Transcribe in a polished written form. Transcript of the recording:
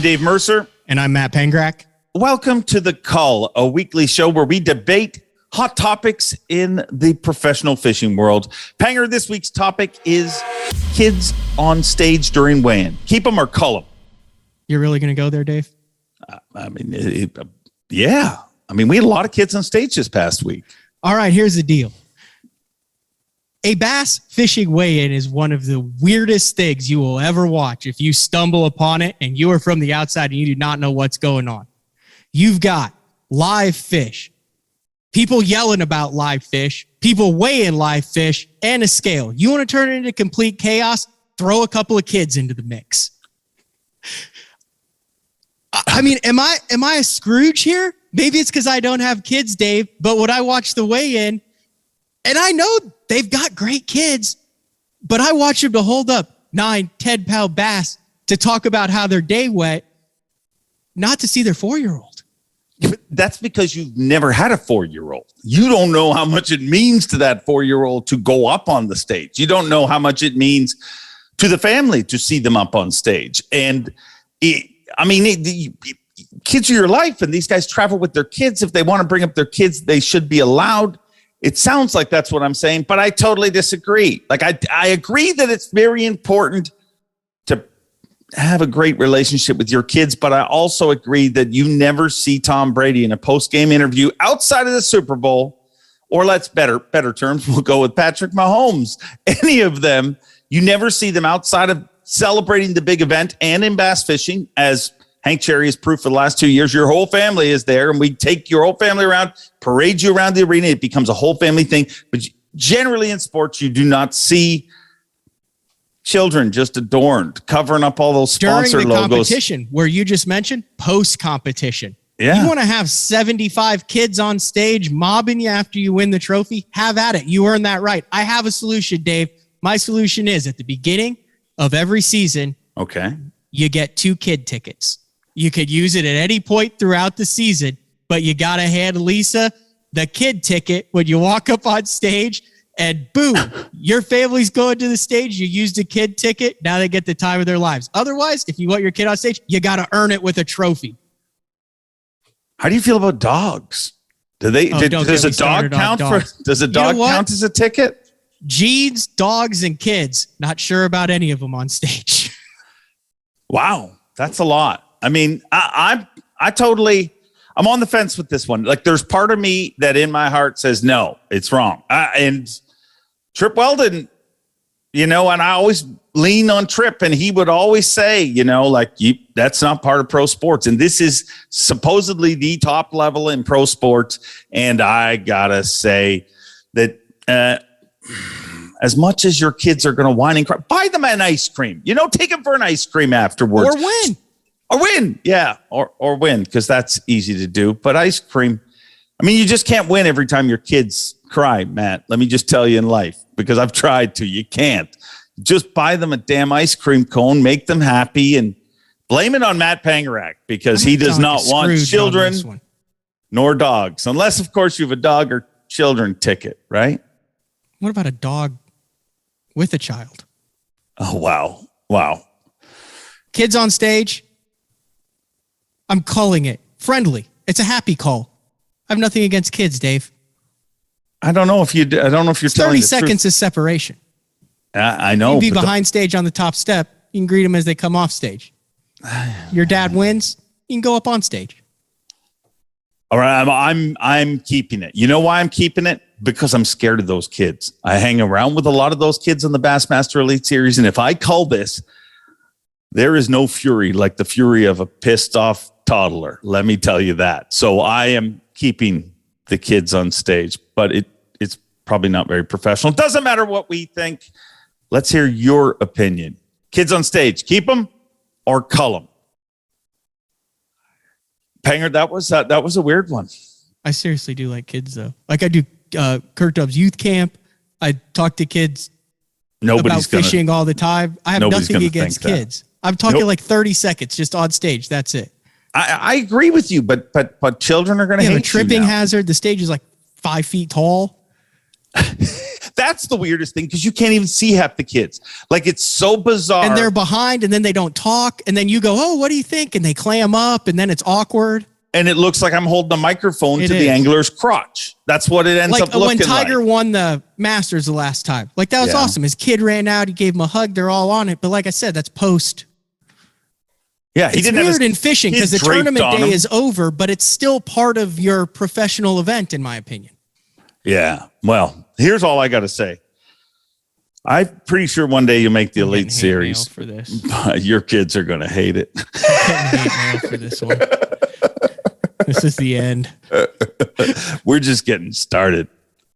Dave Mercer. And I'm Matt Pangrac. Welcome to the Cull, a weekly show where we debate hot topics in the professional fishing world. Panger, this week's topic is kids on stage during weigh-in. Keep them or cull them? You're really going to go there, Dave? Yeah. I mean, we had a lot of kids on stage this past week. All right, here's the deal. A bass fishing weigh-in is one of the weirdest things you will ever watch if you stumble upon it and you are from the outside and you do not know what's going on. You've got live fish, people yelling about live fish, people weighing live fish, and a scale. You want to turn it into complete chaos? Throw a couple of kids into the mix. I mean, am I a Scrooge here? Maybe it's because I don't have kids, Dave, but when I watch the weigh-in, and I know they've got great kids, but I watch them to hold up 9, 10-pound bass to talk about how their day went, not to see their 4-year-old. That's because you've never had a 4-year-old. You don't know how much it means to that 4-year-old to go up on the stage. You don't know how much it means to the family to see them up on stage. And kids are your life, and these guys travel with their kids. If they want to bring up their kids, they should be allowed. It sounds like that's what I'm saying, but I totally disagree. Like, I agree that it's very important to have a great relationship with your kids, but I also agree that you never see Tom Brady in a post-game interview outside of the Super Bowl, or let's better terms, we'll go with Patrick Mahomes. Any of them, you never see them outside of celebrating the big event and in bass fishing, as Hank Cherry is proof for the last 2 years. Your whole family is there, and we take your whole family around, parade you around the arena. It becomes a whole family thing. But generally in sports, you do not see children just adorned, covering up all those sponsor during the logos. Competition, where you just mentioned post-competition. Yeah. You want to have 75 kids on stage mobbing you after you win the trophy? Have at it. You earned that right. I have a solution, Dave. My solution is at the beginning of every season, okay, you get 2 kid tickets. You could use it at any point throughout the season, but you got to hand Lisa the kid ticket when you walk up on stage, and boom, your family's going to the stage. You used a kid ticket. Now they get the time of their lives. Otherwise, if you want your kid on stage, you got to earn it with a trophy. How do you feel about dogs? Does a dog count as a ticket? Jeans, dogs, and kids. Not sure about any of them on stage. Wow, that's a lot. I mean, I'm on the fence with this one. Like, there's part of me that in my heart says, no, it's wrong. And Trip Weldon, and I always lean on Trip, and he would always say, that's not part of pro sports. And this is supposedly the top level in pro sports. And I gotta say that, as much as your kids are going to whine and cry, buy them an ice cream. Take them for an ice cream afterwards. Or win. Yeah, or win, because that's easy to do. But ice cream, you just can't win every time your kids cry, Matt. Let me just tell you in life, because I've tried to. You can't. Just buy them a damn ice cream cone, make them happy, and blame it on Matt Pangrac, because he does not want children nor dogs. Unless, of course, you have a dog or children ticket, right? What about a dog with a child? Oh, wow. Kids on stage, I'm calling it friendly. It's a happy call. I have nothing against kids, Dave. I don't know if you're telling the truth. 30 seconds of separation. I know. You can be behind stage on the top step. You can greet them as they come off stage. Your dad wins. You can go up on stage. All right, I'm keeping it. You know why I'm keeping it? Because I'm scared of those kids. I hang around with a lot of those kids on the Bassmaster Elite Series, and if I call this, there is no fury like the fury of a pissed off toddler. Let me tell you that. So I am keeping the kids on stage, but it's probably not very professional. It doesn't matter what we think. Let's hear your opinion. Kids on stage, keep them or cull them? Panger, that was a weird one. I seriously do like kids, though. Like, I do Kirk Dobbs youth camp. I talk to kids about fishing all the time. I have nothing against kids. I'm talking like 30 seconds just on stage. That's it. I agree with you, but children are going to hate you. A tripping hazard. The stage is like 5 feet tall. that's the weirdest thing because you can't even see half the kids. Like it's so bizarre. And they're behind and then they don't talk. And then you go, oh, what do you think? And they clam up and then it's awkward. And it looks like I'm holding a microphone to the angler's crotch. That's what it ends up looking like. When Tiger won the Masters the last time. Like that was awesome. His kid ran out. He gave him a hug. They're all on it. But like I said, that's post. Yeah, it's weird in fishing because the tournament day is over, but it's still part of your professional event, in my opinion. Yeah. Well, here's all I got to say. I'm pretty sure one day you'll make the Elite Series. For this. Your kids are going to hate it. I'm getting hate mail for this one. This is the end. We're just getting started.